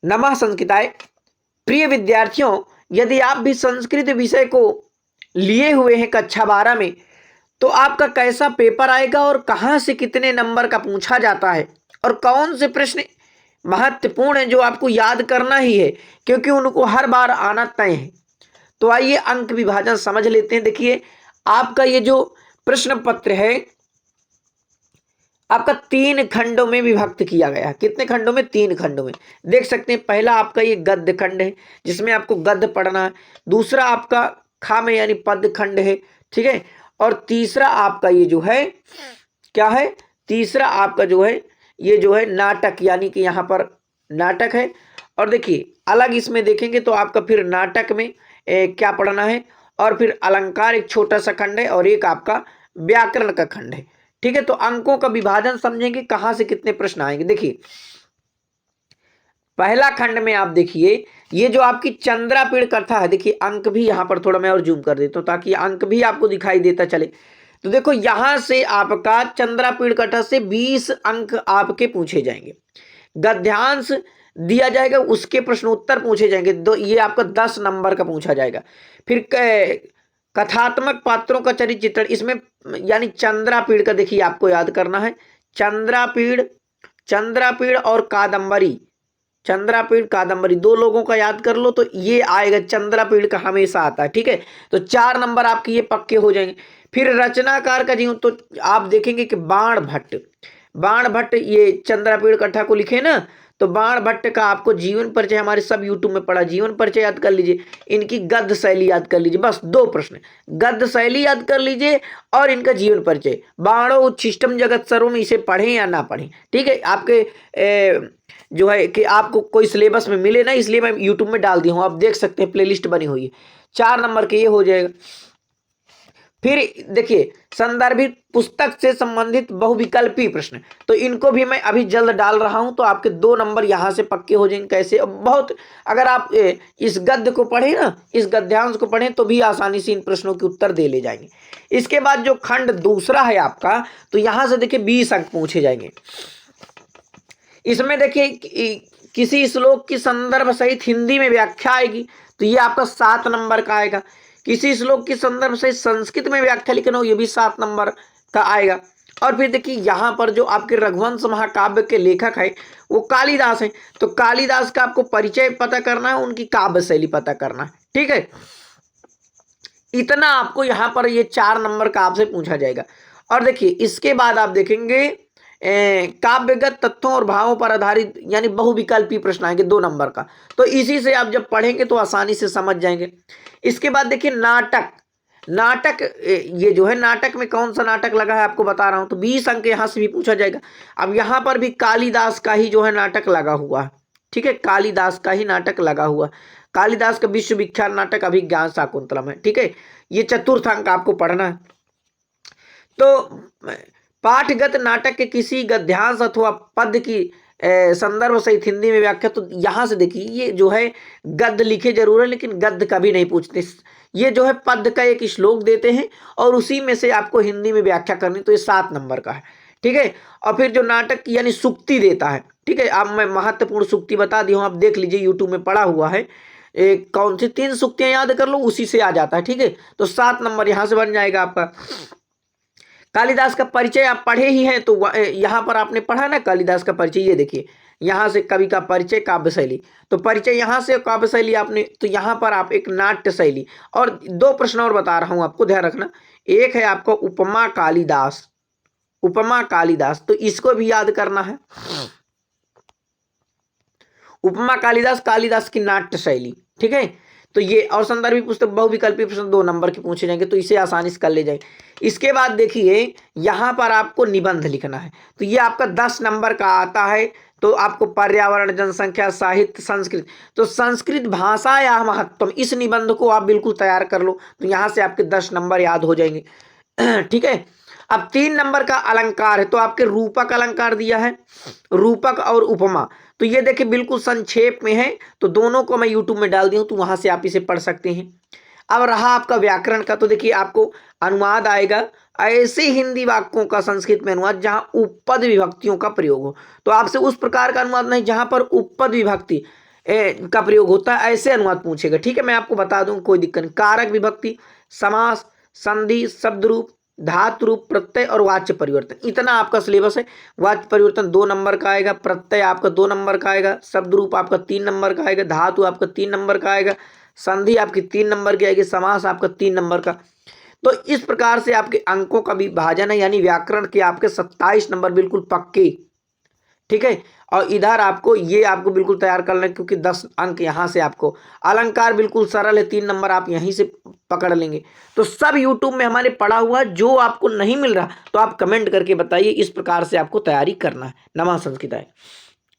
नमः संस्कृताय। प्रिय विद्यार्थियों, यदि आप भी संस्कृत विषय को लिए हुए हैं कक्षा 12 में, तो आपका कैसा पेपर आएगा और कहाँ से कितने नंबर का पूछा जाता है और कौन से प्रश्न महत्वपूर्ण है जो आपको याद करना ही है, क्योंकि उनको हर बार आना तय है। तो आइए अंक विभाजन समझ लेते हैं। देखिए, आपका ये जो प्रश्न पत्र है आपका 3 खंडों में विभक्त किया गया है। कितने खंडों में? 3 खंडों में। देख सकते हैं, पहला आपका ये गद्य खंड है जिसमें आपको गद्य पढ़ना है। दूसरा आपका खा में यानी पद खंड है, ठीक है। और तीसरा आपका ये जो है क्या है? तीसरा आपका जो है ये जो है नाटक, यानी कि यहाँ पर नाटक है। और देखिए अलग इसमें देखेंगे तो आपका फिर नाटक में क्या पढ़ना है, और फिर अलंकार एक छोटा सा खंड है, और एक आपका व्याकरण का खंड है, ठीक है। तो अंकों का विभाजन समझेंगे, कहां से कितने प्रश्न आएंगे। देखिए पहला खंड में आप देखिए ये जो आपकी चंद्रापीड़ कथा है, देखिए अंक भी यहां पर थोड़ा मैं और जूम कर देता हूं ताकि अंक भी आपको दिखाई देता चले। तो देखो यहां से आपका चंद्रापीड़ कथा से 20 अंक आपके पूछे जाएंगे। गद्यांश दिया जाएगा, उसके प्रश्न उत्तर पूछे जाएंगे, दो ये आपका 10 नंबर का पूछा जाएगा। फिर कथात्मक पात्रों का चरित्र चित्रण, इसमें यानी चंद्रापीड़ का देखिए आपको याद करना है। चंद्रापीड़ चंद्रापीड़ और कादंबरी, चंद्रापीड़ कादंबरी दो लोगों का याद कर लो तो ये आएगा। चंद्रापीड़ का हमेशा आता है, ठीक है। तो 4 नंबर आपके ये पक्के हो जाएंगे। फिर रचनाकार का जीवन, तो आप देखेंगे कि बाण भट्ट ये चंद्रापीड़ कथा को लिखे ना, तो बाण भट्ट का आपको जीवन परिचय हमारे सब यूट्यूब में पढ़ा, जीवन परिचय याद कर लीजिए। इनकी गद्य शैली याद कर लीजिए, बस 2 प्रश्न, गद्य शैली याद कर लीजिए और इनका जीवन परिचय। बाणो उच्छिष्टम जगत सर्वम, इसे पढ़ें या ना पढ़ें, ठीक है। आपके जो है कि आपको कोई सिलेबस में मिले ना, इसलिए मैं यूट्यूब में डाल दिया हूं, आप देख सकते हैं प्लेलिस्ट बनी हुई है। 4 नंबर के ये हो जाएगा। फिर देखिए संदर्भित पुस्तक से संबंधित बहुविकल्पी प्रश्न, तो इनको भी मैं अभी जल्द डाल रहा हूं, तो आपके 2 नंबर यहां से पक्के हो जाएंगे। कैसे? बहुत, अगर आप इस गद्य को पढ़े ना, इस गद्यांश को पढ़ें तो भी आसानी से इन प्रश्नों के उत्तर दे ले जाएंगे। इसके बाद जो खंड दूसरा है आपका, तो यहां से देखिए 20 अंक पूछे जाएंगे। इसमें देखिए किसी श्लोक की संदर्भ सहित हिंदी में व्याख्या आएगी, तो ये आपका 7 नंबर का आएगा। किसी श्लोक की संदर्भ सहित संस्कृत में व्याख्या लिखना हो, ये भी 7 नंबर का आएगा। और फिर देखिए यहाँ पर जो आपके रघुवंश महाकाव्य के लेखक है वो कालिदास है, तो कालिदास का आपको परिचय पता करना है, उनकी काव्य शैली पता करना है, ठीक है। इतना आपको यहाँ पर ये 4 नंबर का आपसे पूछा जाएगा। और देखिए इसके बाद आप देखेंगे काव्यगत तथ्यों और भावों पर आधारित यानी बहुविकल्पी प्रश्न आएंगे 2 नंबर का, तो इसी से आप जब पढ़ेंगे तो आसानी से समझ जाएंगे। इसके बाद देखिए नाटक ये जो है नाटक में कौन सा नाटक लगा है आपको बता रहा हूं, तो 20 अंक यहां से भी पूछा जाएगा। अब यहां पर भी कालिदास का ही जो है नाटक लगा हुआ है, ठीक है, कालिदास का ही नाटक लगा हुआ। कालिदास का विश्व विख्यात नाटक अभिज्ञान शाकुंतलम है, ठीक है। ये चतुर्थ अंक आपको पढ़ना है। तो पाठगत नाटक के किसी गद्यांश अथवा पद की संदर्भ सहित हिंदी में व्याख्या, तो यहां से देखिए ये जो है गद्य लिखे जरूर है लेकिन गद्य कभी नहीं पूछते। ये जो है पद का एक श्लोक देते हैं और उसी में से आपको हिंदी में व्याख्या करनी, तो ये 7 नंबर का है, ठीक है। और फिर जो नाटक यानी सुक्ति देता है, ठीक है। अब मैं महत्वपूर्ण सुक्ति बता दी हूँ, आप देख लीजिए यूट्यूब में पड़ा हुआ है। कौन सी 3 सुक्तियां याद कर लो, उसी से आ जाता है, ठीक है। तो 7 नंबर यहां से बन जाएगा आपका। कालिदास का परिचय आप पढ़े ही हैं, तो यहां पर आपने पढ़ा ना कालिदास का परिचय, ये देखिए यहां से कवि का परिचय काव्य शैली, तो परिचय यहां से काव्य शैली आपने, तो यहां पर आप एक नाट्य शैली। और 2 प्रश्न और बता रहा हूं आपको, ध्यान रखना। एक है आपको उपमा कालिदास, तो इसको भी याद करना है। उपमा कालिदास, कालिदास की नाट्य शैली, ठीक है। तो ये और संदर्भी पुस्तक बहुविकल्पी प्रश्न 2 नंबर के पूछे जाएंगे, तो इसे आसानी से कर ले जाएंगे। इसके बाद देखिए यहां पर आपको निबंध लिखना है, तो ये आपका 10 नंबर का आता है। तो आपको पर्यावरण, जनसंख्या, साहित्य, संस्कृत, तो संस्कृत भाषा या महत्व, इस निबंध को आप बिल्कुल तैयार कर लो, तो यहां से आपके 10 नंबर याद हो जाएंगे, ठीक है। अब 3 नंबर का अलंकार है, तो आपके रूपक अलंकार दिया है, रूपक और उपमा, तो ये देखिए बिल्कुल संक्षेप में है, तो दोनों को मैं यूट्यूब में डाल दी हूं, तो वहां से आप इसे पढ़ सकते हैं। अब रहा आपका व्याकरण का, तो देखिए आपको अनुवाद आएगा, ऐसे हिंदी वाक्यों का संस्कृत में अनुवाद जहां उपपद विभक्तियों का प्रयोग हो, तो आपसे उस प्रकार का अनुवाद नहीं जहां पर उपपद विभक्ति, का प्रयोग होता है, ऐसे अनुवाद पूछेगा। ठीक है, मैं आपको बता दूं, कोई दिक्कत नहीं। कारक विभक्ति, समास, संधि, शब्द रूप, धातु रूप, प्रत्यय और वाच्य परिवर्तन, इतना आपका सिलेबस है। वाच्य परिवर्तन 2 नंबर का आएगा, प्रत्यय आपका 2 नंबर का आएगा, शब्द रूप आपका 3 नंबर का आएगा, धातु आपका 3 नंबर का आएगा, संधि आपकी 3 नंबर की आएगी, समास आपका 3 नंबर का। तो इस प्रकार से आपके अंकों का विभाजन है, यानी व्याकरण के आपके 27 नंबर बिल्कुल पक्के। ठीक है, और इधर आपको ये आपको बिल्कुल तैयार करना है, क्योंकि 10 अंक यहाँ से आपको। अलंकार बिल्कुल सरल है, 3 नंबर आप यहीं से पकड़ लेंगे। तो सब यूट्यूब में हमारे पड़ा हुआ है, जो आपको नहीं मिल रहा तो आप कमेंट करके बताइए। इस प्रकार से आपको तैयारी करना है। नमः संस्कृताय।